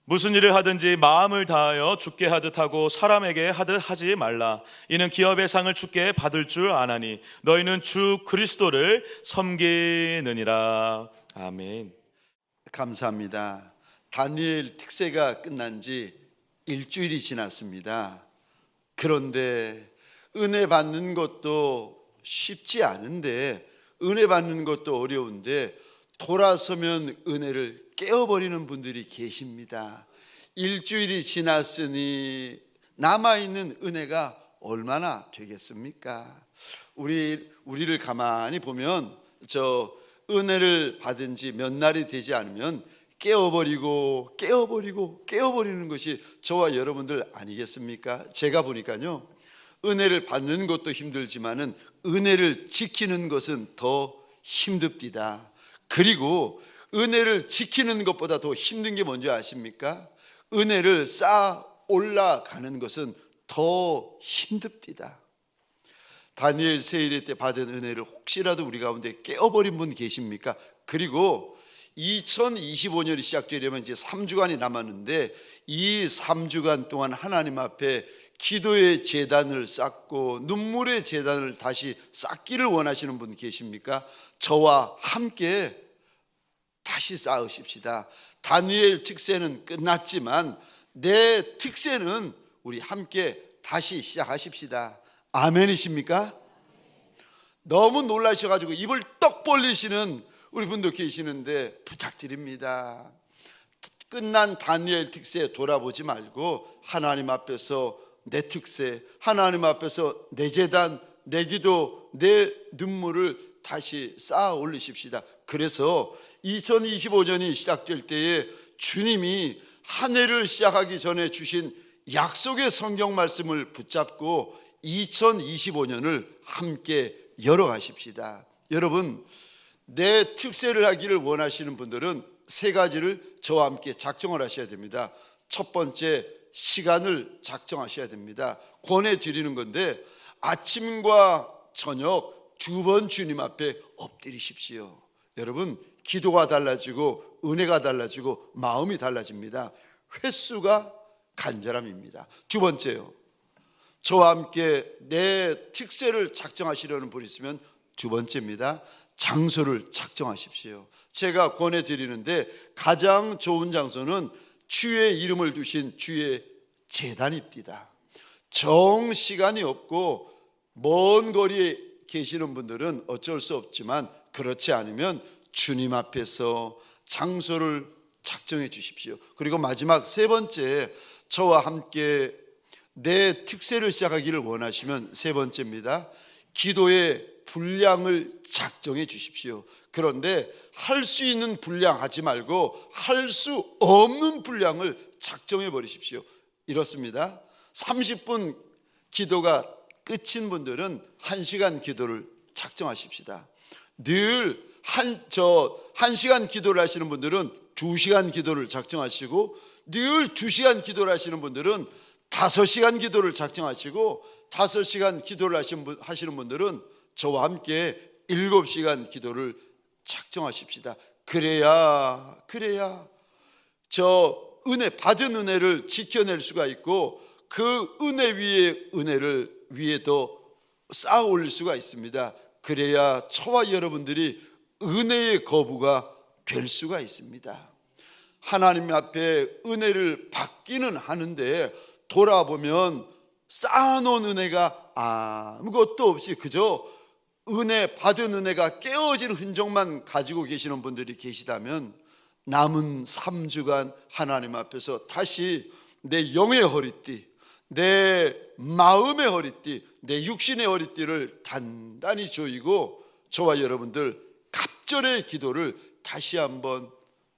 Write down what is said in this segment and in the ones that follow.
무슨 일을 하든지 마음을 다하여 주께 하듯 하고 사람에게 하듯 하지 말라. 이는 기업의 상을 주께 받을 줄 아나니 너희는 주 그리스도를 섬기느니라. 아멘. 감사합니다. 다니엘 특세가 끝난 지 일주일이 지났습니다. 그런데 은혜 받는 것도 쉽지 않은데, 은혜 받는 것도 어려운데 돌아서면 은혜를 깨어버리는 분들이 계십니다. 일주일이 지났으니 남아있는 은혜가 얼마나 되겠습니까? 우리를 가만히 보면 은혜를 받은 지 몇 날이 되지 않으면 깨어버리는 것이 저와 여러분들 아니겠습니까? 제가 보니까요, 은혜를 받는 것도 힘들지만은 은혜를 지키는 것은 더 힘듭니다. 그리고 은혜를 지키는 것보다 더 힘든 게 뭔지 아십니까? 은혜를 쌓아 올라가는 것은 더 힘듭니다. 다니엘 세일의 때 받은 은혜를 혹시라도 우리 가운데 깨어버린 분 계십니까? 그리고 2025년이 시작되려면 이제 3주간이 남았는데, 이 3주간 동안 하나님 앞에 기도의 제단을 쌓고 눈물의 제단을 다시 쌓기를 원하시는 분 계십니까? 저와 함께 다시 쌓으십시다. 다니엘 특세는 끝났지만 내 특세는 우리 함께 다시 시작하십시다. 아멘이십니까? 너무 놀라셔가지고 입을 떡 벌리시는 우리 분도 계시는데 부탁드립니다. 끝난 다니엘 특세에 돌아보지 말고 하나님 앞에서 내 특세, 하나님 앞에서 내 제단, 내 기도, 내 눈물을 다시 쌓아 올리십시다. 그래서 2025년이 시작될 때에 주님이 한 해를 시작하기 전에 주신 약속의 성경 말씀을 붙잡고 2025년을 함께 열어가십시다. 여러분, 내 특세를 하기를 원하시는 분들은 세 가지를 저와 함께 작정을 하셔야 됩니다. 첫 번째, 시간을 작정하셔야 됩니다. 권해드리는 건데, 아침과 저녁 2번 주님 앞에 엎드리십시오. 여러분, 기도가 달라지고 은혜가 달라지고 마음이 달라집니다. 횟수가 간절함입니다. 두 번째요, 저와 함께 내 특세를 작정하시려는 분이 있으면 두 번째입니다. 장소를 작정하십시오. 제가 권해드리는데 가장 좋은 장소는 주의 이름을 두신 주의 제단입니다. 정시간이 없고 먼 거리에 계시는 분들은 어쩔 수 없지만, 그렇지 않으면 주님 앞에서 장소를 작정해 주십시오. 그리고 마지막 세 번째, 저와 함께 내 특세를 시작하기를 원하시면 세 번째입니다. 기도의 분량을 작정해 주십시오. 그런데 할 수 있는 분량 하지 말고 할 수 없는 분량을 작정해 버리십시오. 이렇습니다. 30분 기도가 끝인 분들은 1시간 기도를 작정하십시다. 늘 1시간 기도를 하시는 분들은 2시간 기도를 작정하시고, 늘 2시간 기도를 하시는 분들은 5시간 기도를 작정하시고, 5시간 기도를 하시는 분들은 저와 함께 7시간 기도를 작정하십시다. 그래야 저 받은 은혜를 지켜낼 수가 있고, 그 은혜 위에 은혜를 위에 더 쌓아 올릴 수가 있습니다. 그래야 저와 여러분들이 은혜의 거부가 될 수가 있습니다. 하나님 앞에 은혜를 받기는 하는데 돌아보면 쌓아놓은 은혜가 아무것도 없이 그저 받은 은혜가 깨어진 흔적만 가지고 계시는 분들이 계시다면, 남은 3주간 하나님 앞에서 다시 내 영의 허리띠, 내 마음의 허리띠, 내 육신의 허리띠를 단단히 조이고 저와 여러분들 갑절의 기도를 다시 한번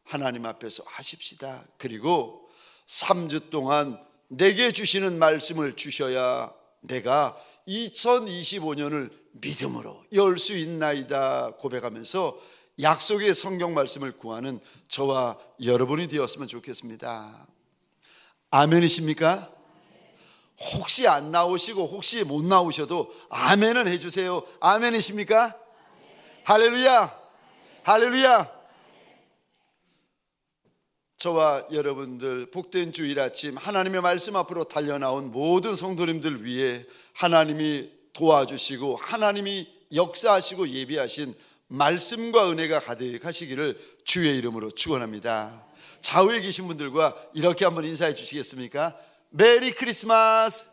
하나님 앞에서 하십시다. 그리고 3주 동안 내게 주시는 말씀을 주셔야 내가 2025년을 믿음으로 열 수 있나이다 고백하면서 약속의 성경 말씀을 구하는 저와 여러분이 되었으면 좋겠습니다. 아멘이십니까? 혹시 안 나오시고 혹시 못 나오셔도 아멘은 해주세요. 아멘이십니까? 할렐루야, 할렐루야. 저와 여러분들 복된 주일 아침 하나님의 말씀 앞으로 달려나온 모든 성도님들 위해 하나님이 도와주시고 하나님이 역사하시고 예비하신 말씀과 은혜가 가득하시기를 주의 이름으로 축원합니다. 좌우에 계신 분들과 이렇게 한번 인사해 주시겠습니까? 메리 크리스마스.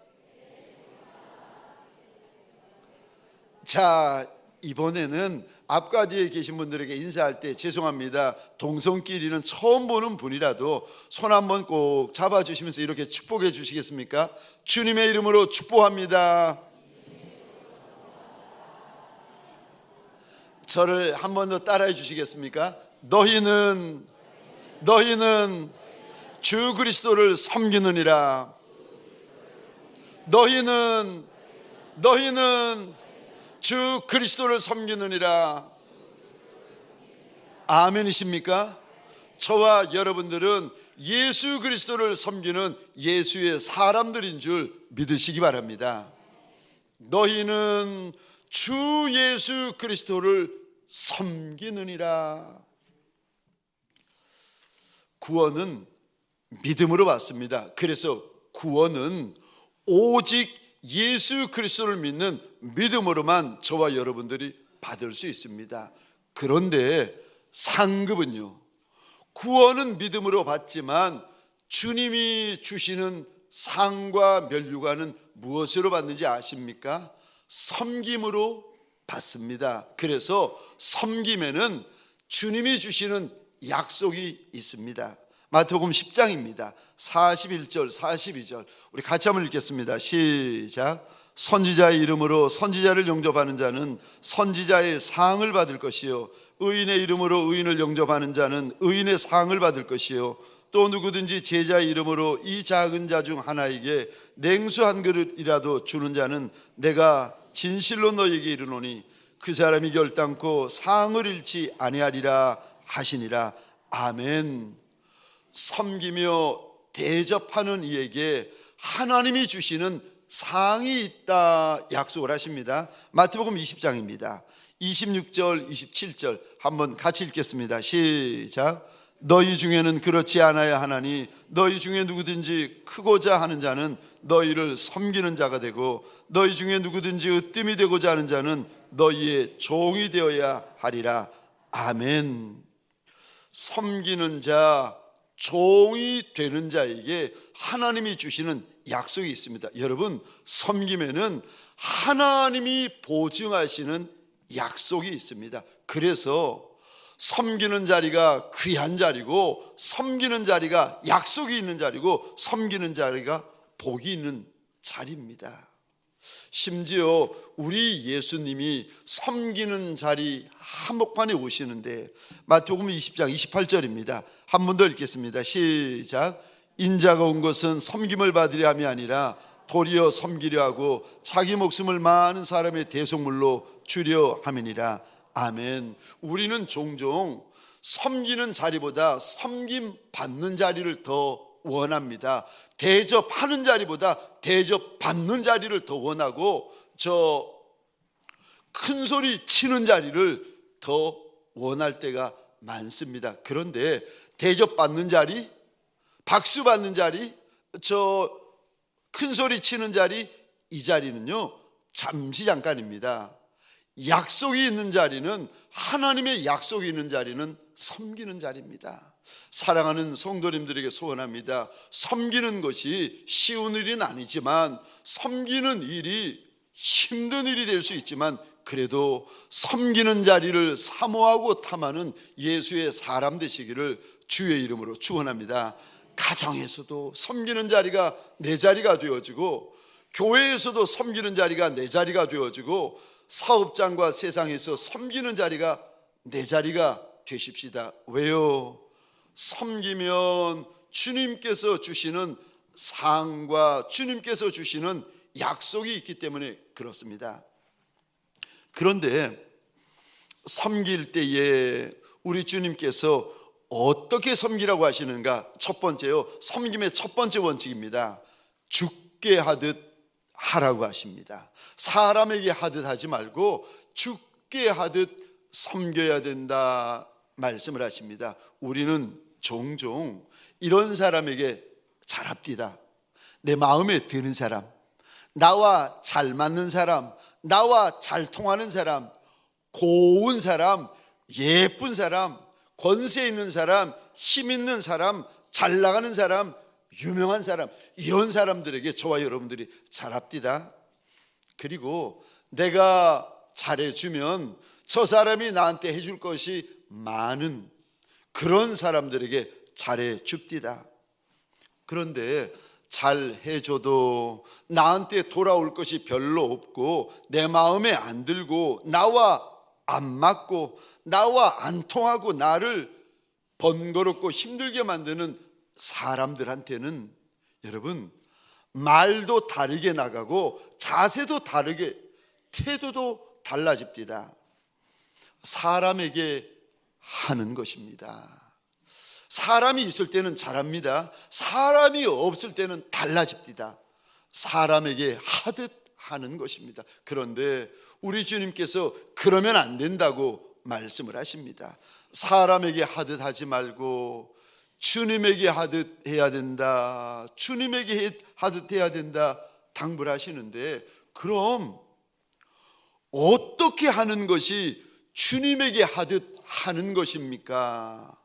자, 이번에는 앞과 뒤에 계신 분들에게 인사할 때 죄송합니다, 동성끼리는 처음 보는 분이라도 손 한번 꼭 잡아주시면서 이렇게 축복해 주시겠습니까? 주님의 이름으로 축복합니다. 저를 한 번 더 따라해 주시겠습니까? 너희는 주 그리스도를 섬기느니라. 너희는 주 그리스도를 섬기느니라. 아멘이십니까? 저와 여러분들은 예수 그리스도를 섬기는 예수의 사람들인 줄 믿으시기 바랍니다. 너희는 주 예수 그리스도를 섬기느니라. 구원은 믿음으로 받습니다. 그래서 구원은 오직 예수 그리스도를 믿는 믿음으로만 저와 여러분들이 받을 수 있습니다. 그런데 상급은요, 구원은 믿음으로 받지만 주님이 주시는 상과 면류관은 무엇으로 받는지 아십니까? 섬김으로 받습니다. 그래서 섬김에는 주님이 주시는 약속이 있습니다. 마태복음 10장입니다. 41절 42절 우리 같이 한번 읽겠습니다. 시작. 선지자의 이름으로 선지자를 영접하는 자는 선지자의 상을 받을 것이요, 의인의 이름으로 의인을 영접하는 자는 의인의 상을 받을 것이요, 또 누구든지 제자의 이름으로 이 작은 자 중 하나에게 냉수 한 그릇이라도 주는 자는 내가 진실로 너희에게 이르노니 그 사람이 결단코 상을 잃지 아니하리라 하시니라. 아멘. 섬기며 대접하는 이에게 하나님이 주시는 상이 있다 약속을 하십니다. 마태복음 20장입니다. 26절 27절 한번 같이 읽겠습니다. 시작. 너희 중에는 그렇지 않아야 하나니 너희 중에 누구든지 크고자 하는 자는 너희를 섬기는 자가 되고 너희 중에 누구든지 으뜸이 되고자 하는 자는 너희의 종이 되어야 하리라. 아멘. 섬기는 자, 종이 되는 자에게 하나님이 주시는 약속이 있습니다. 여러분, 섬김에는 하나님이 보증하시는 약속이 있습니다. 그래서 섬기는 자리가 귀한 자리고, 섬기는 자리가 약속이 있는 자리고, 섬기는 자리가 복이 있는 자리입니다. 심지어 우리 예수님이 섬기는 자리 한복판에 오시는데 마태복음 20장 28절입니다. 한 번 더 읽겠습니다. 시작. 인자가 온 것은 섬김을 받으려 함이 아니라 도리어 섬기려 하고 자기 목숨을 많은 사람의 대속물로 주려 함이니라. 아멘. 우리는 종종 섬기는 자리보다 섬김 받는 자리를 더 원합니다. 대접하는 자리보다 대접받는 자리를 더 원하고 큰 소리 치는 자리를 더 원할 때가 많습니다. 그런데 대접받는 자리, 박수 받는 자리, 큰 소리 치는 자리, 이 자리는요 잠시 잠깐입니다. 약속이 있는 자리는, 하나님의 약속이 있는 자리는 섬기는 자리입니다. 사랑하는 성도님들에게 소원합니다. 섬기는 것이 쉬운 일은 아니지만, 섬기는 일이 힘든 일이 될 수 있지만, 그래도 섬기는 자리를 사모하고 탐하는 예수의 사람 되시기를 주의 이름으로 축원합니다. 가정에서도 섬기는 자리가 내 자리가 되어지고, 교회에서도 섬기는 자리가 내 자리가 되어지고, 사업장과 세상에서 섬기는 자리가 내 자리가 되십시다. 왜요? 섬기면 주님께서 주시는 상과 주님께서 주시는 약속이 있기 때문에 그렇습니다. 그런데 섬길 때에 우리 주님께서 어떻게 섬기라고 하시는가? 첫 번째요, 섬김의 첫 번째 원칙입니다. 죽게 하듯 하라고 하십니다. 사람에게 하듯 하지 말고 죽게 하듯 섬겨야 된다 말씀을 하십니다. 우리는 종종 이런 사람에게 잘합디다. 내 마음에 드는 사람, 나와 잘 맞는 사람, 나와 잘 통하는 사람, 고운 사람, 예쁜 사람, 권세 있는 사람, 힘 있는 사람, 잘 나가는 사람, 유명한 사람, 이런 사람들에게 저와 여러분들이 잘합디다. 그리고 내가 잘해주면 저 사람이 나한테 해줄 것이 많은 그런 사람들에게 잘해줍디다. 그런데 잘해줘도 나한테 돌아올 것이 별로 없고 내 마음에 안 들고 나와 안 맞고 나와 안 통하고 나를 번거롭고 힘들게 만드는 사람들한테는 여러분, 말도 다르게 나가고 자세도 다르게, 태도도 달라집니다. 사람에게 하는 것입니다. 사람이 있을 때는 잘합니다. 사람이 없을 때는 달라집니다. 사람에게 하듯 하는 것입니다. 그런데 우리 주님께서 그러면 안 된다고 말씀을 하십니다. 사람에게 하듯 하지 말고 주님에게 하듯 해야 된다. 주님에게 하듯 해야 된다 당부를 하시는데, 그럼 어떻게 하는 것이 주님에게 하듯 하는 것입니까?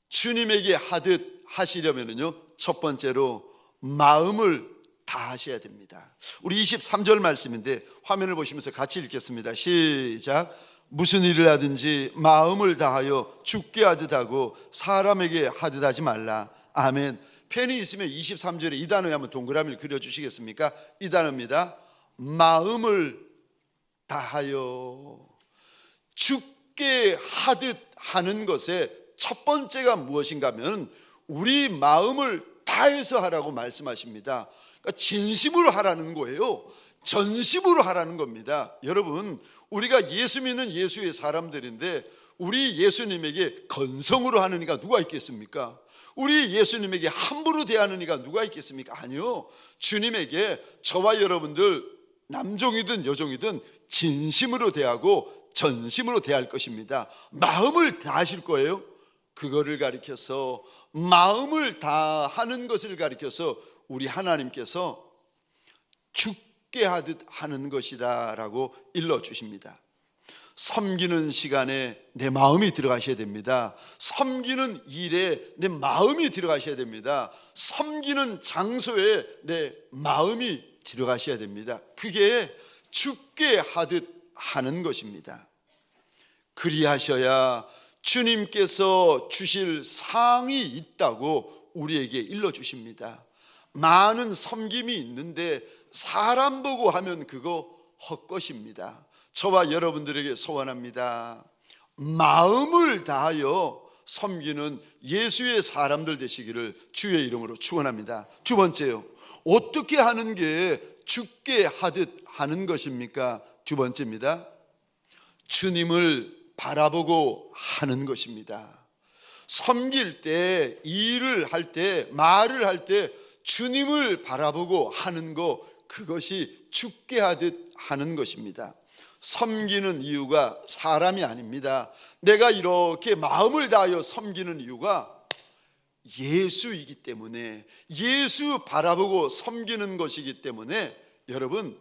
주님에게 하듯 하시려면요, 첫 번째로 마음을 다하셔야 됩니다. 우리 23절 말씀인데 화면을 보시면서 같이 읽겠습니다. 시작. 무슨 일을 하든지 마음을 다하여 주께 하듯 하고 사람에게 하듯 하지 말라. 아멘. 펜이 있으면 23절에 이 단어에 한번 동그라미를 그려주시겠습니까? 이 단어입니다. 마음을 다하여. 주께 하듯 하는 것의 첫 번째가 무엇인가 하면 우리 마음을 다해서 하라고 말씀하십니다. 그러니까 진심으로 하라는 거예요. 전심으로 하라는 겁니다. 여러분, 우리가 예수 믿는 예수의 사람들인데 우리 예수님에게 건성으로 하는 이가 누가 있겠습니까? 우리 예수님에게 함부로 대하는 이가 누가 있겠습니까? 아니요. 주님에게 저와 여러분들 남종이든 여종이든 진심으로 대하고 전심으로 대할 것입니다. 마음을 다하실 거예요. 그거를 가리켜서, 마음을 다하는 것을 가리켜서 우리 하나님께서 죽게 하듯 하는 것이다 라고 일러주십니다. 섬기는 시간에 내 마음이 들어가셔야 됩니다. 섬기는 일에 내 마음이 들어가셔야 됩니다. 섬기는 장소에 내 마음이 들어가셔야 됩니다. 그게 죽게 하듯 하는 것입니다. 그리하셔야 주님께서 주실 상이 있다고 우리에게 일러주십니다. 많은 섬김이 있는데 사람 보고 하면 그거 헛것입니다. 저와 여러분들에게 소원합니다. 마음을 다하여 섬기는 예수의 사람들 되시기를 주의 이름으로 축원합니다. 두 번째요, 어떻게 하는 게 죽게 하듯 하는 것입니까? 두 번째입니다. 주님을 바라보고 하는 것입니다. 섬길 때, 일을 할 때, 말을 할 때 주님을 바라보고 하는 것, 그것이 죽게 하듯 하는 것입니다. 섬기는 이유가 사람이 아닙니다. 내가 이렇게 마음을 다하여 섬기는 이유가 예수이기 때문에, 예수 바라보고 섬기는 것이기 때문에 여러분,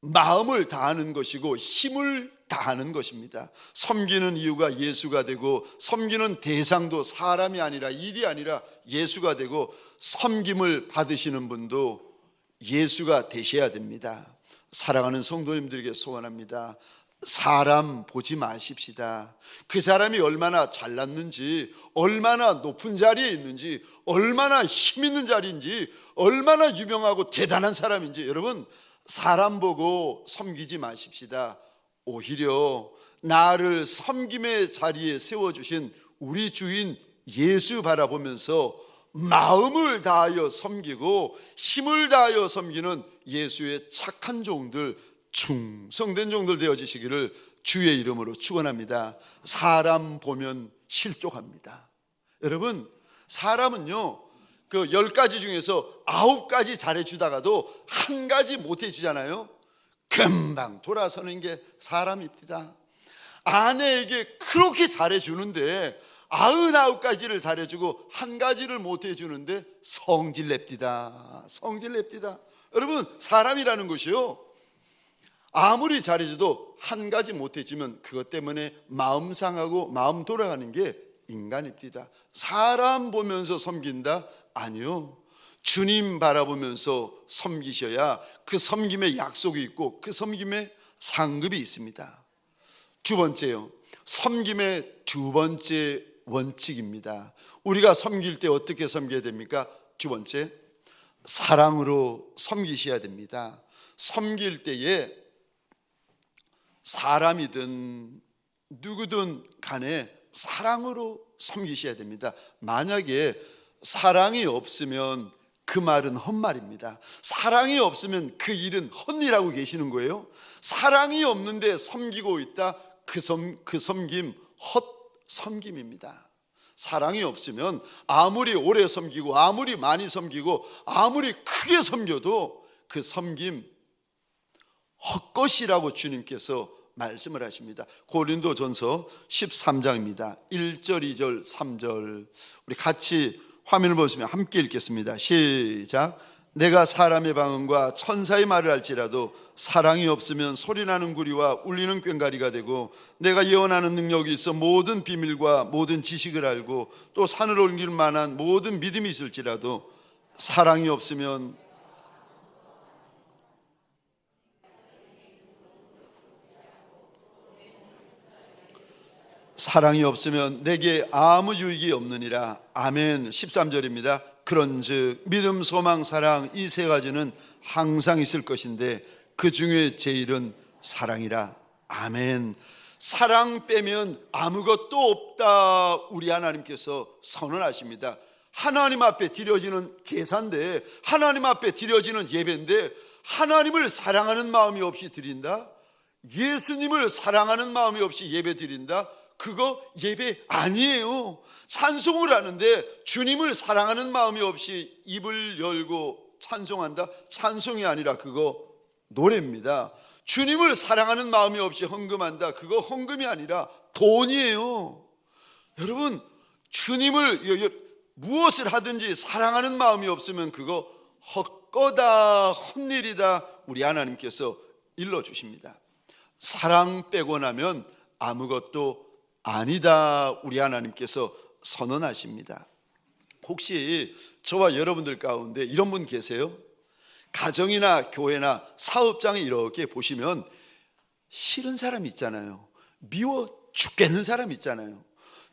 마음을 다하는 것이고 힘을 다하는 것입니다. 섬기는 이유가 예수가 되고, 섬기는 대상도 사람이 아니라 일이 아니라 예수가 되고, 섬김을 받으시는 분도 예수가 되셔야 됩니다. 사랑하는 성도님들에게 소원합니다. 사람 보지 마십시다. 그 사람이 얼마나 잘났는지, 얼마나 높은 자리에 있는지, 얼마나 힘 있는 자리인지, 얼마나 유명하고 대단한 사람인지, 여러분, 사람 보고 섬기지 마십시다. 오히려 나를 섬김의 자리에 세워주신 우리 주인 예수 바라보면서 마음을 다하여 섬기고 힘을 다하여 섬기는 예수의 착한 종들, 충성된 종들 되어지시기를 주의 이름으로 축원합니다. 사람 보면 실족합니다. 여러분, 사람은요, 그 10가지 중에서 9가지 잘해주다가도 한 가지 못해주잖아요. 금방 돌아서는 게 사람입니다. 아내에게 그렇게 잘해주는데 99가지를 잘해주고 한 가지를 못해주는데 성질냅디다. 성질냅디다. 여러분, 사람이라는 것이요, 아무리 잘해줘도 한 가지 못해주면 그것 때문에 마음 상하고 마음 돌아가는 게 인간입니다. 사람 보면서 섬긴다? 아니요, 주님 바라보면서 섬기셔야 그 섬김에 약속이 있고 그 섬김에 상급이 있습니다. 두 번째요, 섬김의 두 번째 원칙입니다. 우리가 섬길 때 어떻게 섬겨야 됩니까? 두 번째, 사랑으로 섬기셔야 됩니다. 섬길 때에 사람이든 누구든 간에 사랑으로 섬기셔야 됩니다. 만약에 사랑이 없으면 그 말은 헛말입니다. 사랑이 없으면 그 일은 헛일하고 계시는 거예요. 사랑이 없는데 섬기고 있다? 그 섬김 헛섬김입니다. 사랑이 없으면 아무리 오래 섬기고 아무리 많이 섬기고 아무리 크게 섬겨도 그 섬김 헛것이라고 주님께서 말씀을 하십니다. 고린도전서 13장입니다. 1절, 2절, 3절 우리 같이 화면을 보시면 함께 읽겠습니다. 시작. 내가 사람의 방언과 천사의 말을 할지라도 사랑이 없으면 소리나는 구리와 울리는 꽹과리가 되고, 내가 예언하는 능력이 있어 모든 비밀과 모든 지식을 알고 또 산을 옮길 만한 모든 믿음이 있을지라도 사랑이 없으면 내게 아무 유익이 없느니라. 아멘. 13절입니다. 그런즉 믿음, 소망, 사랑 이 세 가지는 항상 있을 것인데 그 중에 제일은 사랑이라. 아멘. 사랑 빼면 아무것도 없다, 우리 하나님께서 선언하십니다. 하나님 앞에 드려지는 제사인데, 하나님 앞에 드려지는 예배인데 하나님을 사랑하는 마음이 없이 드린다? 예수님을 사랑하는 마음이 없이 예배 드린다? 그거 예배 아니에요. 찬송을 하는데 주님을 사랑하는 마음이 없이 입을 열고 찬송한다? 찬송이 아니라 그거 노래입니다. 주님을 사랑하는 마음이 없이 헌금한다? 그거 헌금이 아니라 돈이에요. 여러분, 주님을 무엇을 하든지 사랑하는 마음이 없으면 그거 헛거다, 헛일이다, 우리 하나님께서 일러주십니다. 사랑 빼고 나면 아무것도 아니다, 우리 하나님께서 선언하십니다. 혹시 저와 여러분들 가운데 이런 분 계세요? 가정이나 교회나 사업장에 이렇게 보시면 싫은 사람 있잖아요. 미워 죽겠는 사람 있잖아요.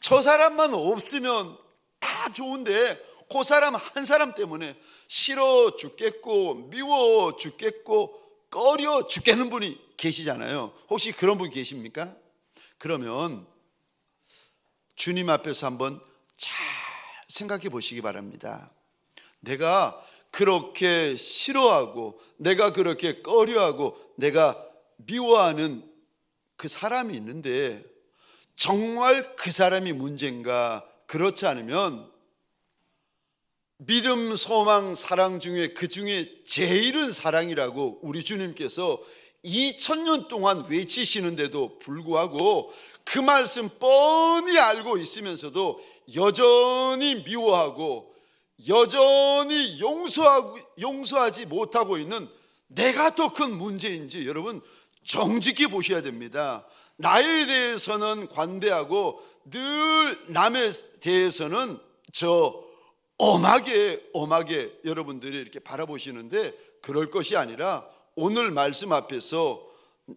저 사람만 없으면 다 좋은데 그 사람 한 사람 때문에 싫어 죽겠고 미워 죽겠고 꺼려 죽겠는 분이 계시잖아요. 혹시 그런 분 계십니까? 그러면 주님 앞에서 한번 잘 생각해 보시기 바랍니다. 내가 그렇게 싫어하고 내가 그렇게 꺼려하고 내가 미워하는 그 사람이 있는데 정말 그 사람이 문제인가? 그렇지 않으면 믿음, 소망, 사랑 중에 그 중에 제일은 사랑이라고 우리 주님께서 2000년 동안 외치시는데도 불구하고 그 말씀 뻔히 알고 있으면서도 여전히 미워하고 여전히 용서하지 못하고 있는 내가 더 큰 문제인지 여러분 정직히 보셔야 됩니다. 나에 대해서는 관대하고 늘 남에 대해서는 엄하게 여러분들이 이렇게 바라보시는데 그럴 것이 아니라 오늘 말씀 앞에서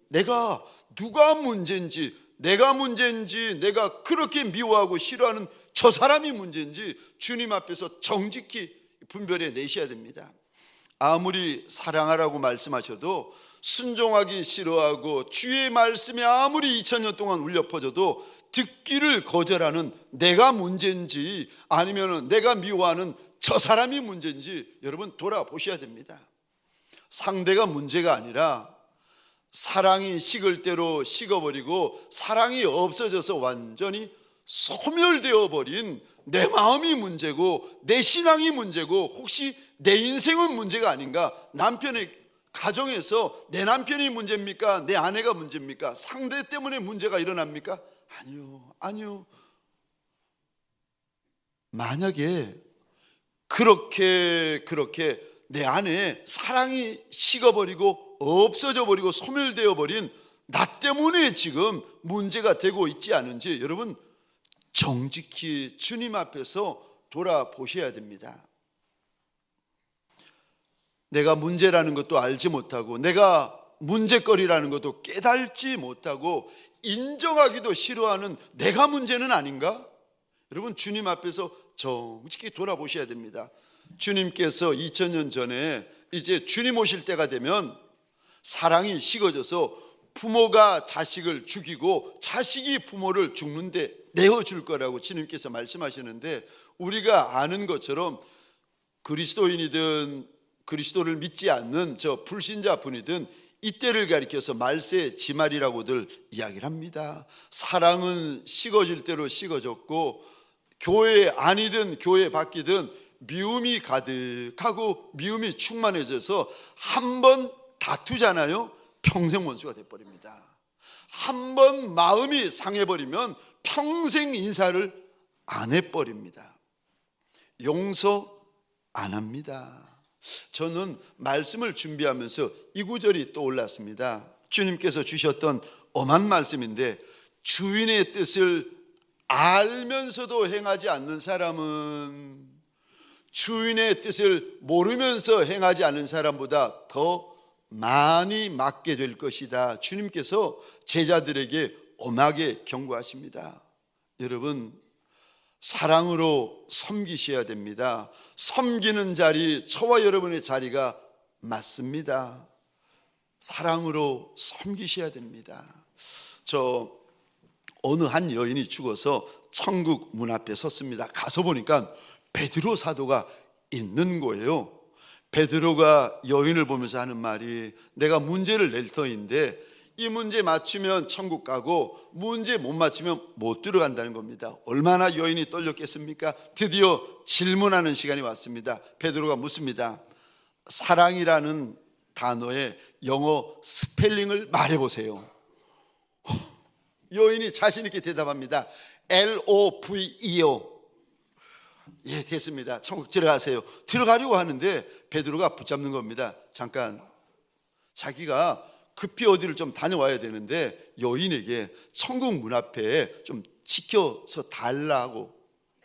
내가 누가 문제인지, 내가 그렇게 미워하고 싫어하는 저 사람이 문제인지 주님 앞에서 정직히 분별해 내셔야 됩니다. 아무리 사랑하라고 말씀하셔도 순종하기 싫어하고 주의 말씀이 아무리 2000년 동안 울려 퍼져도 듣기를 거절하는 내가 문제인지 아니면 내가 미워하는 저 사람이 문제인지 여러분 돌아보셔야 됩니다. 상대가 문제가 아니라 사랑이 식을 대로 식어버리고 사랑이 없어져서 완전히 소멸되어 버린 내 마음이 문제고 내 신앙이 문제고 혹시 내 인생은 문제가 아닌가? 남편의 가정에서 내 남편이 문제입니까? 내 아내가 문제입니까? 상대 때문에 문제가 일어납니까? 아니요. 만약에 그렇게 내 안에 사랑이 식어버리고 없어져 버리고 소멸되어 버린 나 때문에 지금 문제가 되고 있지 않은지 여러분 정직히 주님 앞에서 돌아보셔야 됩니다. 내가 문제라는 것도 알지 못하고 내가 문제거리라는 것도 깨달지 못하고 인정하기도 싫어하는 내가 문제는 아닌가? 여러분 주님 앞에서 정직히 돌아보셔야 됩니다. 주님께서 2000년 전에 이제 주님 오실 때가 되면 사랑이 식어져서 부모가 자식을 죽이고 자식이 부모를 죽는데 내어줄 거라고 주님께서 말씀하시는데, 우리가 아는 것처럼 그리스도인이든 그리스도를 믿지 않는 저 불신자 분이든 이때를 가리켜서 말세 지말이라고들 이야기를 합니다. 사랑은 식어질 대로 식어졌고 교회 안이든 교회 밖이든 미움이 가득하고 미움이 충만해져서 한 번 다투잖아요, 평생 원수가 돼버립니다. 한 번 마음이 상해버리면 평생 인사를 안 해버립니다. 용서 안 합니다. 저는 말씀을 준비하면서 이 구절이 떠올랐습니다. 주님께서 주셨던 엄한 말씀인데, 주인의 뜻을 알면서도 행하지 않는 사람은 주인의 뜻을 모르면서 행하지 않는 사람보다 더 많이 맞게 될 것이다. 주님께서 제자들에게 엄하게 경고하십니다. 여러분, 사랑으로 섬기셔야 됩니다. 섬기는 자리, 저와 여러분의 자리가 맞습니다. 사랑으로 섬기셔야 됩니다. 저 어느 한 여인이 죽어서 천국 문 앞에 섰습니다. 가서 보니까 베드로 사도가 있는 거예요. 베드로가 여인을 보면서 하는 말이, 내가 문제를 낼 터인데 이 문제 맞추면 천국 가고 문제 못 맞추면 못 들어간다는 겁니다. 얼마나 여인이 떨렸겠습니까? 드디어 질문하는 시간이 왔습니다. 베드로가 묻습니다. 사랑이라는 단어의 영어 스펠링을 말해보세요. 여인이 자신 있게 대답합니다. LOVE요. 예, 됐습니다. 천국 들어가세요. 들어가려고 하는데 베드로가 붙잡는 겁니다. 잠깐, 자기가 급히 어디를 좀 다녀와야 되는데 여인에게 천국 문 앞에 좀 지켜서 달라고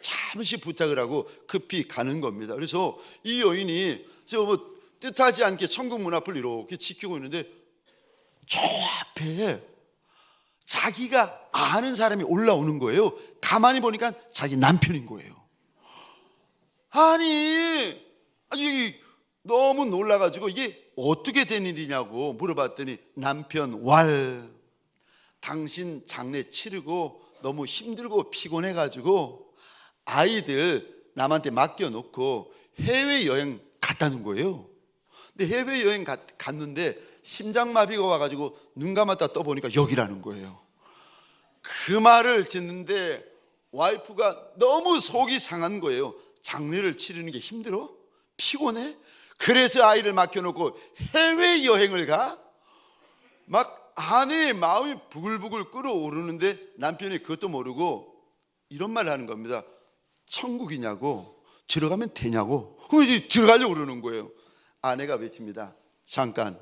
잠시 부탁을 하고 급히 가는 겁니다. 그래서 이 여인이 뜻하지 않게 천국 문 앞을 이렇게 지키고 있는데 저 앞에 자기가 아는 사람이 올라오는 거예요. 가만히 보니까 자기 남편인 거예요. 아니, 너무 놀라가지고 이게 어떻게 된 일이냐고 물어봤더니, 남편 당신 장례 치르고 너무 힘들고 피곤해가지고 아이들 남한테 맡겨놓고 해외여행 갔다는 거예요. 근데 해외여행 갔는데 심장마비가 와가지고 눈 감았다 떠보니까 여기라는 거예요. 그 말을 듣는데 와이프가 너무 속이 상한 거예요. 장례를 치르는 게 힘들어? 피곤해? 그래서 아이를 맡겨놓고 해외여행을 가? 막 아내의 마음이 부글부글 끓어오르는데 남편이 그것도 모르고 이런 말을 하는 겁니다. 천국이냐고, 들어가면 되냐고. 그럼 이제 들어가려고 그러는 거예요. 아내가 외칩니다. 잠깐.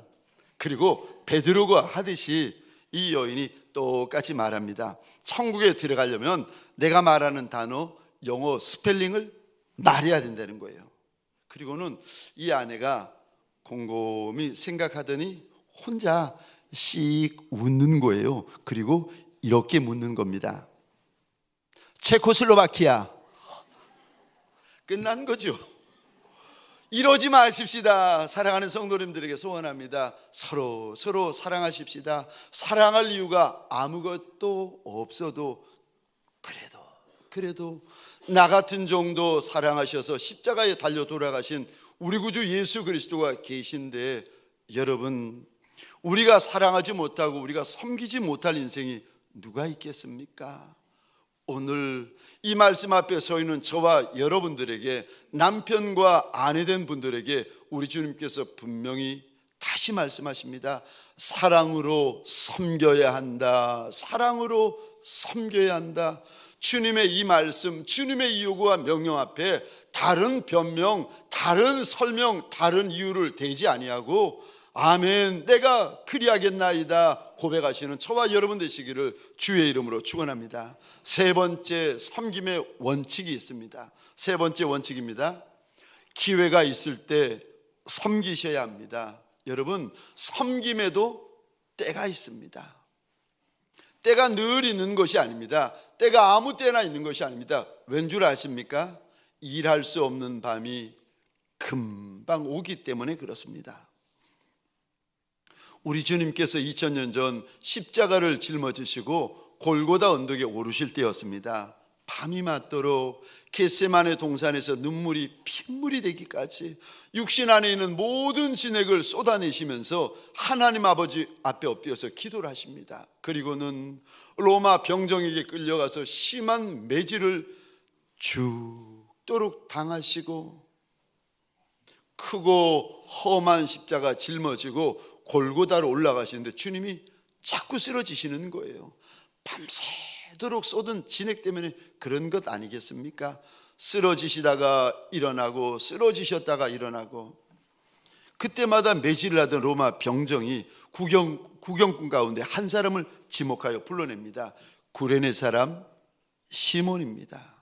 그리고 베드로가 하듯이 이 여인이 똑같이 말합니다. 천국에 들어가려면 내가 말하는 단어 영어 스펠링을 말해야 된다는 거예요. 그리고는 이 아내가 곰곰이 생각하더니 혼자 씩 웃는 거예요. 그리고 이렇게 묻는 겁니다. 체코슬로바키아. 끝난 거죠. 이러지 마십시다. 사랑하는 성도님들에게 소원합니다. 서로 사랑하십시다. 사랑할 이유가 아무것도 없어도 그래도 나 같은 정도 사랑하셔서 십자가에 달려 돌아가신 우리 구주 예수 그리스도가 계신데, 여러분, 우리가 사랑하지 못하고 우리가 섬기지 못할 인생이 누가 있겠습니까? 오늘 이 말씀 앞에 서 있는 저와 여러분들에게, 남편과 아내된 분들에게 우리 주님께서 분명히 다시 말씀하십니다. 사랑으로 섬겨야 한다. 사랑으로 섬겨야 한다. 주님의 이 말씀, 주님의 이 요구와 명령 앞에 다른 변명, 다른 설명, 다른 이유를 대지 아니하고 아멘, 내가 그리하겠나이다 고백하시는 저와 여러분 되시기를 주의 이름으로 축원합니다. 세 번째 섬김의 원칙이 있습니다. 세 번째 원칙입니다. 기회가 있을 때 섬기셔야 합니다. 여러분, 섬김에도 때가 있습니다. 때가 늘 있는 것이 아닙니다. 때가 아무 때나 있는 것이 아닙니다. 왠 줄 아십니까? 일할 수 없는 밤이 금방 오기 때문에 그렇습니다. 우리 주님께서 2000년 전 십자가를 짊어지시고 골고다 언덕에 오르실 때였습니다. 밤이 맞도록 겟세마네 동산에서 눈물이 핏물이 되기까지 육신 안에 있는 모든 진액을 쏟아내시면서 하나님 아버지 앞에 엎드려서 기도를 하십니다. 그리고는 로마 병정에게 끌려가서 심한 매질을 죽도록 당하시고 크고 험한 십자가 짊어지고 골고다로 올라가시는데 주님이 자꾸 쓰러지시는 거예요. 밤새도록 쏟은 진액 때문에 그런 것 아니겠습니까? 쓰러지시다가 일어나고 쓰러지셨다가 일어나고 그때마다 매질을 하던 로마 병정이 구경꾼 가운데 한 사람을 지목하여 불러냅니다. 구레네 사람 시몬입니다.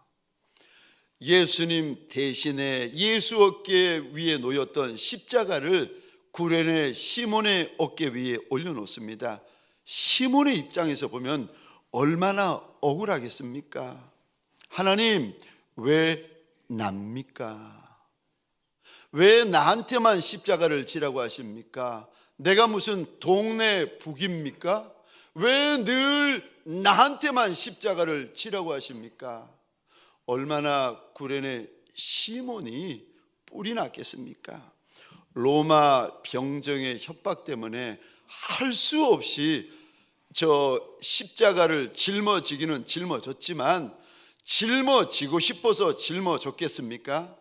예수님 대신에 예수 어깨 위에 놓였던 십자가를 구레네 시몬의 어깨 위에 올려놓습니다. 시몬의 입장에서 보면 얼마나 억울하겠습니까? 하나님, 왜 납니까? 왜 나한테만 십자가를 지라고 하십니까? 내가 무슨 동네 북입니까? 왜 늘 나한테만 십자가를 지라고 하십니까? 얼마나 구레네 시몬이 뿔이 났겠습니까? 로마 병정의 협박 때문에 할 수 없이 저 십자가를 짊어지기는 짊어졌지만 짊어지고 싶어서 짊어졌겠습니까?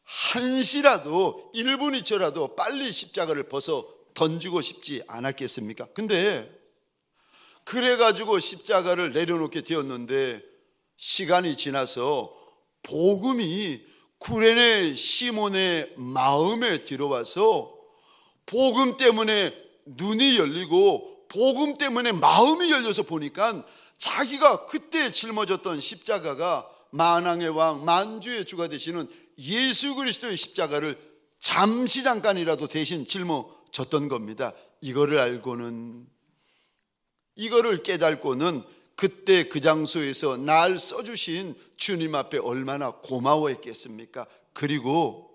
한시라도 1분 2초라도 빨리 십자가를 벗어 던지고 싶지 않았겠습니까? 근데 그래가지고 십자가를 내려놓게 되었는데 시간이 지나서 복음이 구레네 시몬의 마음에 들어와서 복음 때문에 눈이 열리고 복음 때문에 마음이 열려서 보니까 자기가 그때 짊어졌던 십자가가 만왕의 왕 만주의 주가 되시는 예수 그리스도의 십자가를 잠깐이라도 대신 짊어졌던 겁니다. 이거를 깨닫고는 그때 그 장소에서 날 써주신 주님 앞에 얼마나 고마워했겠습니까? 그리고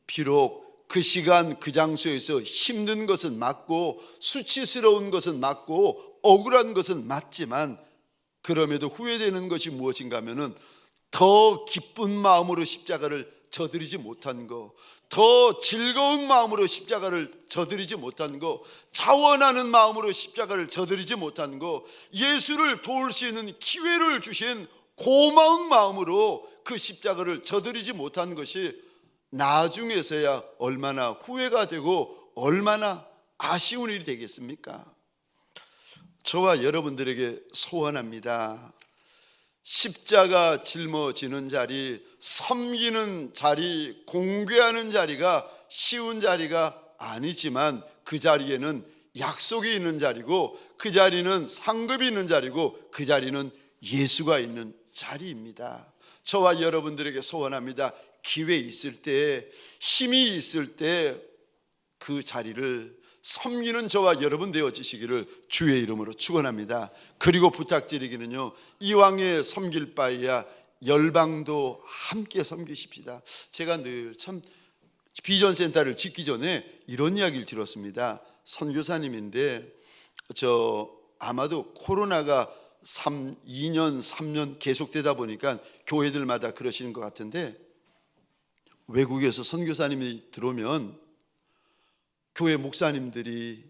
비록 그 시간 그 장소에서 힘든 것은 맞고 수치스러운 것은 맞고 억울한 것은 맞지만 그럼에도 후회되는 것이 무엇인가 하면은 더 기쁜 마음으로 십자가를 져드리지 못한 거, 더 즐거운 마음으로 십자가를 져드리지 못한 거, 자원하는 마음으로 십자가를 져드리지 못한 거, 예수를 도울 수 있는 기회를 주신 고마운 마음으로 그 십자가를 져드리지 못한 것이 나중에서야 얼마나 후회가 되고 얼마나 아쉬운 일이 되겠습니까? 저와 여러분들에게 소원합니다. 십자가 짊어지는 자리, 섬기는 자리, 공개하는 자리가 쉬운 자리가 아니지만 그 자리에는 약속이 있는 자리고 그 자리는 상급이 있는 자리고 그 자리는 예수가 있는 자리입니다. 저와 여러분들에게 소원합니다. 기회 있을 때, 힘이 있을 때 그 자리를 섬기는 저와 여러분 되어지시기를 주의 이름으로 축원합니다. 그리고 부탁드리기는요, 이왕에 섬길 바에야 열방도 함께 섬기십시다. 제가 늘 참 비전센터를 짓기 전에 이런 이야기를 들었습니다. 선교사님인데 아마도 코로나가 2년 3년 계속되다 보니까 교회들마다 그러시는 것 같은데, 외국에서 선교사님이 들어오면 교회 목사님들이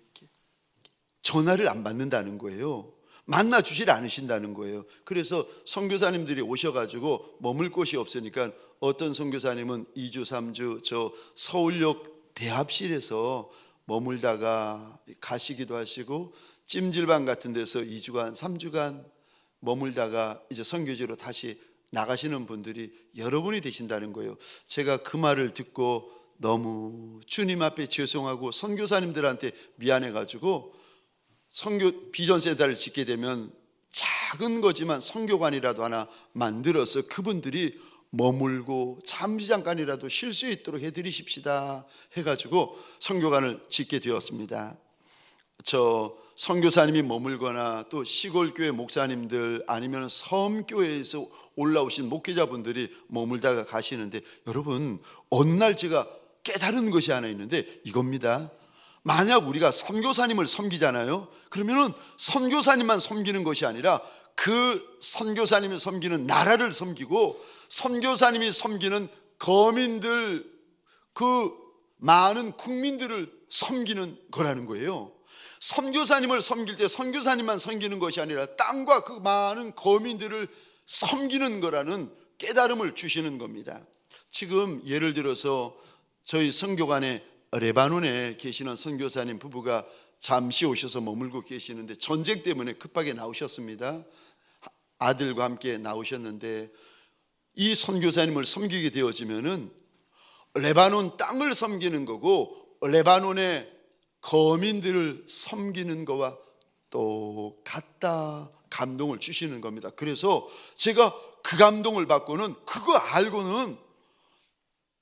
전화를 안 받는다는 거예요. 만나 주질 않으신다는 거예요. 그래서 선교사님들이 오셔가지고 머물 곳이 없으니까 어떤 선교사님은 2주 3주 저 서울역 대합실에서 머물다가 가시기도 하시고 찜질방 같은 데서 2주간 3주간 머물다가 이제 선교지로 다시 나가시는 분들이 여러분이 되신다는 거예요. 제가 그 말을 듣고 너무 주님 앞에 죄송하고 선교사님들한테 미안해가지고 선교 비전 센터를 짓게 되면 작은 거지만 선교관이라도 하나 만들어서 그분들이 머물고 잠시 잠깐이라도 쉴 수 있도록 해드리십시다 해가지고 선교관을 짓게 되었습니다. 저 선교사님이 머물거나 또 시골교회 목사님들 아니면 섬교회에서 올라오신 목회자분들이 머물다가 가시는데, 여러분 어느 날 제가 깨달은 것이 하나 있는데 이겁니다. 만약 우리가 선교사님을 섬기잖아요. 그러면은 선교사님만 섬기는 것이 아니라 그 선교사님이 섬기는 나라를 섬기고 선교사님이 섬기는 거민들, 그 많은 국민들을 섬기는 거라는 거예요. 선교사님을 섬길 때 선교사님만 섬기는 것이 아니라 땅과 그 많은 거민들을 섬기는 거라는 깨달음을 주시는 겁니다. 지금 예를 들어서 저희 선교관에 레바논에 계시는 선교사님 부부가 잠시 오셔서 머물고 계시는데 전쟁 때문에 급하게 나오셨습니다. 아들과 함께 나오셨는데 이 선교사님을 섬기게 되어지면은 레바논 땅을 섬기는 거고 레바논의 거민들을 섬기는 거와 똑같다 감동을 주시는 겁니다. 그래서 제가 그 감동을 받고는 그거 알고는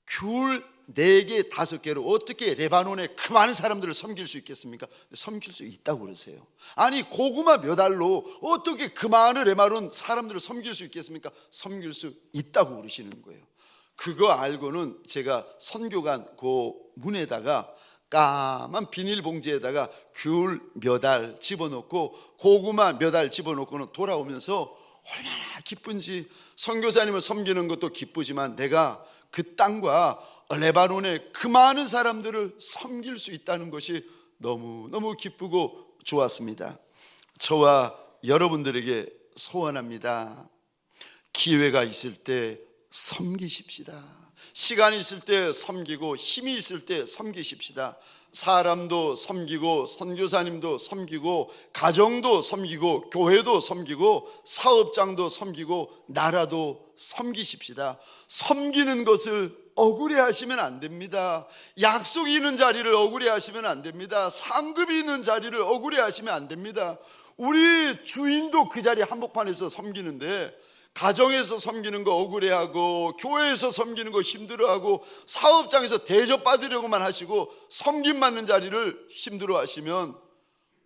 귤 4개, 5개로 어떻게 레바논에 그 많은 사람들을 섬길 수 있겠습니까? 섬길 수 있다고 그러세요. 아니 고구마 몇 알로 어떻게 그 많은 레바논 사람들을 섬길 수 있겠습니까? 섬길 수 있다고 그러시는 거예요. 그거 알고는 제가 선교관 그 문에다가 까만 비닐봉지에다가 귤 몇 알 집어넣고 고구마 몇 알 집어넣고는 돌아오면서 얼마나 기쁜지, 선교사님을 섬기는 것도 기쁘지만 내가 그 땅과 레바논의 그 많은 사람들을 섬길 수 있다는 것이 너무너무 기쁘고 좋았습니다. 저와 여러분들에게 소원합니다. 기회가 있을 때 섬기십시다. 시간이 있을 때 섬기고 힘이 있을 때 섬기십시다. 사람도 섬기고 선교사님도 섬기고 가정도 섬기고 교회도 섬기고 사업장도 섬기고 나라도 섬기십시다. 섬기는 것을 억울해하시면 안 됩니다. 약속이 있는 자리를 억울해하시면 안 됩니다. 상급이 있는 자리를 억울해하시면 안 됩니다. 우리 주인도 그 자리 한복판에서 섬기는데 가정에서 섬기는 거 억울해하고 교회에서 섬기는 거 힘들어하고 사업장에서 대접받으려고만 하시고 섬김받는 자리를 힘들어하시면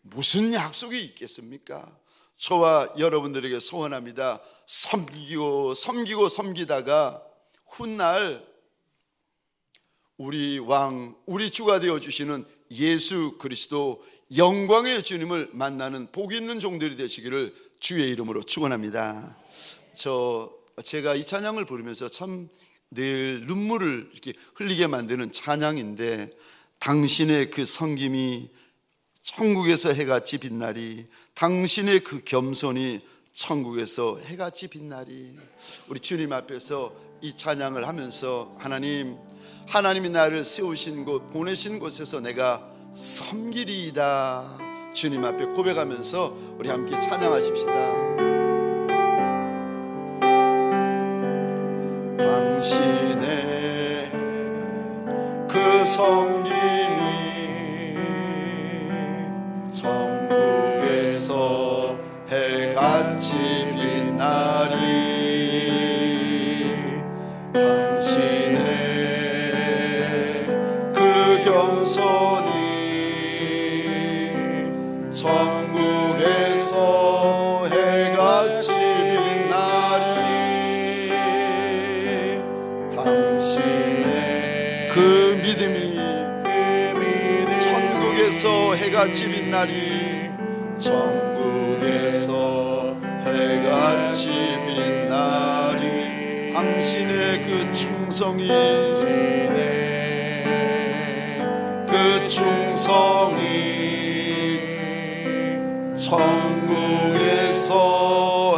무슨 약속이 있겠습니까? 저와 여러분들에게 소원합니다. 섬기다가 훗날 우리 왕, 우리 주가 되어주시는 예수 그리스도 영광의 주님을 만나는 복 있는 종들이 되시기를 주의 이름으로 축원합니다. 제가 이 찬양을 부르면서 참 늘 눈물을 이렇게 흘리게 만드는 찬양인데, 당신의 그 섬김이 천국에서 해같이 빛나리, 당신의 그 겸손이 천국에서 해같이 빛나리. 우리 주님 앞에서 이 찬양을 하면서 하나님이 나를 세우신 곳, 보내신 곳에서 내가 섬기리이다 주님 앞에 고백하면서 우리 함께 찬양하십시다. 당신의 그 섬김이 천국에서 해같이 빛나리, 당신의 그 겸손이 천국에서 해같이 빛나리, 당신의 그 믿음이 천국에서 해같이 빛나리, 천국에서 해같이 빛나리, 당신의 그 충성이 천국에서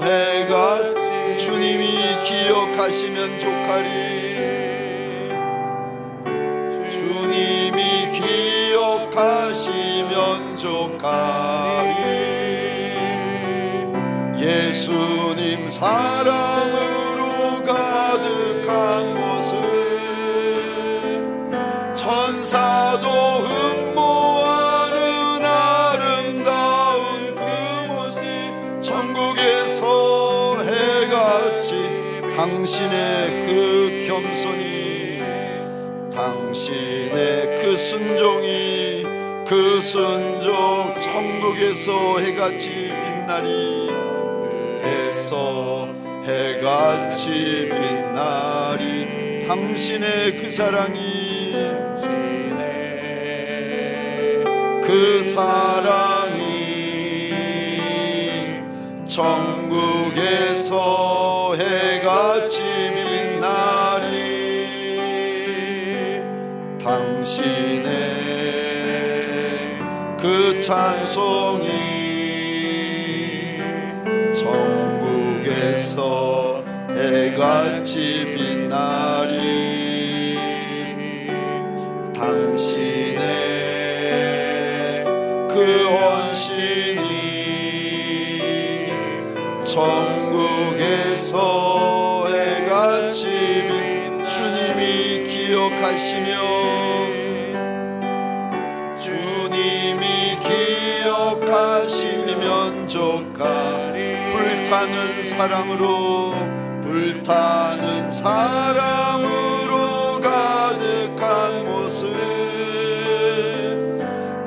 해같이 주님이 기억하시면 족하리, 주님이 기억하시면 족하리, 예수님 사랑으로 가득한 모습, 천사도 흠모하는 아름다운 그 모습, 천국에서 해같이 당신의 그 겸손이, 당신의 그 순종이, 그 순종, 천국에서 해같이 빛나리, 에서 해같이 빛나리, 당신의 그 사랑이, 그 사랑이 천국에서 해같이 빛나리, 당신의 그 찬송이 천국에서 해같이 빛나리, 당신의 그 헌신이 천국에서 해같이 빛나리. 주님이 기억하시면 좋가리, 불타는 사랑으로 가득한 모습,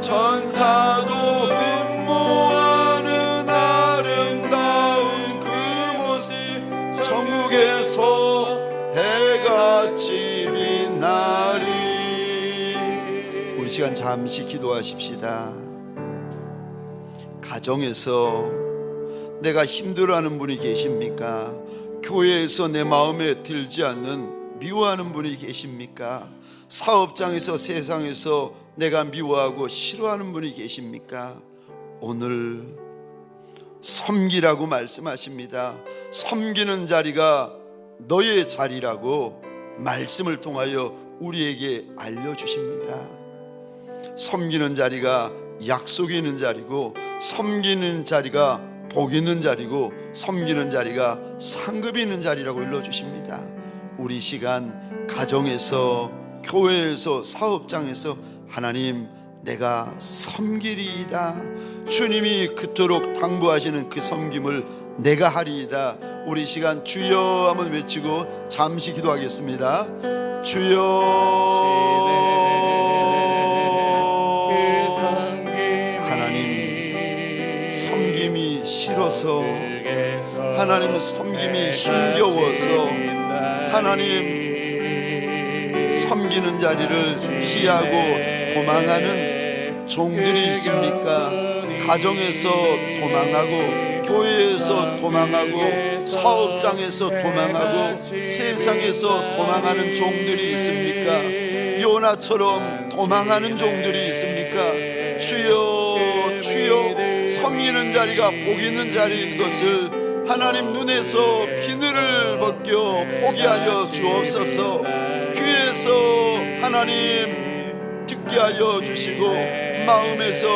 천사도 흠모하는 아름다운 그 모습, 천국에서 해같이 빛나리. 우리 시간 잠시 기도하십시다. 가정에서 내가 힘들어하는 분이 계십니까? 교회에서 내 마음에 들지 않는 미워하는 분이 계십니까? 사업장에서, 세상에서 내가 미워하고 싫어하는 분이 계십니까? 오늘 섬기라고 말씀하십니다. 섬기는 자리가 너의 자리라고 말씀을 통하여 우리에게 알려주십니다. 섬기는 자리가 약속이 있는 자리고, 섬기는 자리가 복 있는 자리고, 섬기는 자리가 상급이 있는 자리라고 일러주십니다. 우리 시간 가정에서, 교회에서, 사업장에서 하나님 내가 섬기리이다, 주님이 그토록 당부하시는 그 섬김을 내가 하리이다. 우리 시간 주여 한번 외치고 잠시 기도하겠습니다. 주여. 하나님 섬김이 싫어서, 하나님 섬김이 힘겨워서, 하나님 섬기는 자리를 피하고 도망하는 종들이 있습니까? 가정에서 도망하고, 교회에서 도망하고, 사업장에서 도망하고, 세상에서 도망하는 종들이 있습니까? 요나처럼 도망하는 종들이 있습니까? 주여, 주여, 섬기는 자리가 복 있는 자리인 것을 하나님 눈에서 비늘을 벗겨 포기하여 주옵소서. 귀에서 하나님 듣게 하여 주시고, 마음에서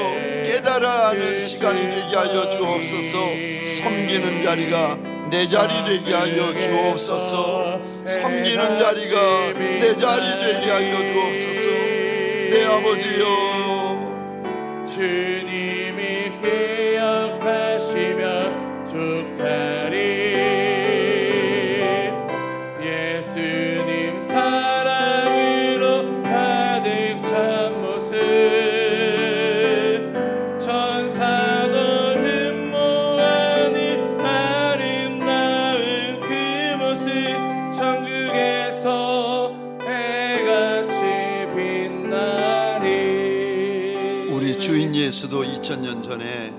깨달아 하는 시간이 되게 하여 주옵소서. 섬기는 자리가 내 자리 되게 하여 주옵소서. 섬기는 자리가 내 자리 되게 하여 주옵소서. 내 아버지여, 주님이 기억하시면 좋가리, 예수님 사랑으로 가득 찬 모습, 천사도 흠모하는 아름다운 그 모습, 천국에서 해같이 빛나리. 우리 주인 예수도 2000년 전에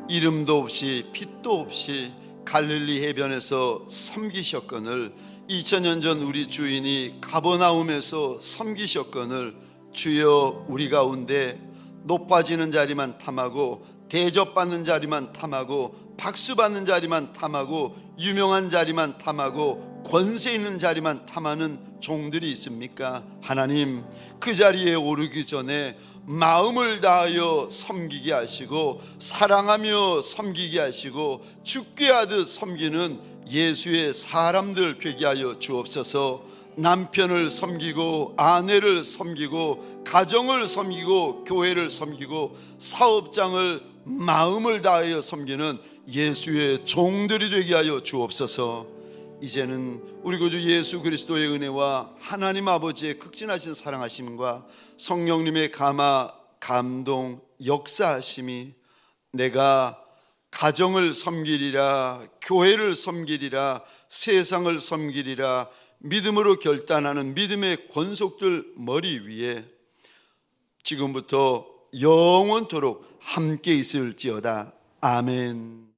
이름도 없이 빛도 없이 갈릴리 해변에서 섬기셨거늘, 2000년 전 우리 주인이 가버나움에서 섬기셨거늘, 주여 우리 가운데 높아지는 자리만 탐하고, 대접받는 자리만 탐하고, 박수받는 자리만 탐하고, 유명한 자리만 탐하고, 권세 있는 자리만 탐하는 종들이 있습니까? 하나님, 그 자리에 오르기 전에 마음을 다하여 섬기게 하시고 사랑하며 섬기게 하시고 죽게 하듯 섬기는 예수의 사람들 되게 하여 주옵소서. 남편을 섬기고 아내를 섬기고 가정을 섬기고 교회를 섬기고 사업장을 마음을 다하여 섬기는 예수의 종들이 되게 하여 주옵소서. 이제는 우리 구주 예수 그리스도의 은혜와 하나님 아버지의 극진하신 사랑하심과 성령님의 감화, 감동, 역사하심이 내가 가정을 섬기리라, 교회를 섬기리라, 세상을 섬기리라 믿음으로 결단하는 믿음의 권속들 머리 위에 지금부터 영원토록 함께 있을지어다. 아멘.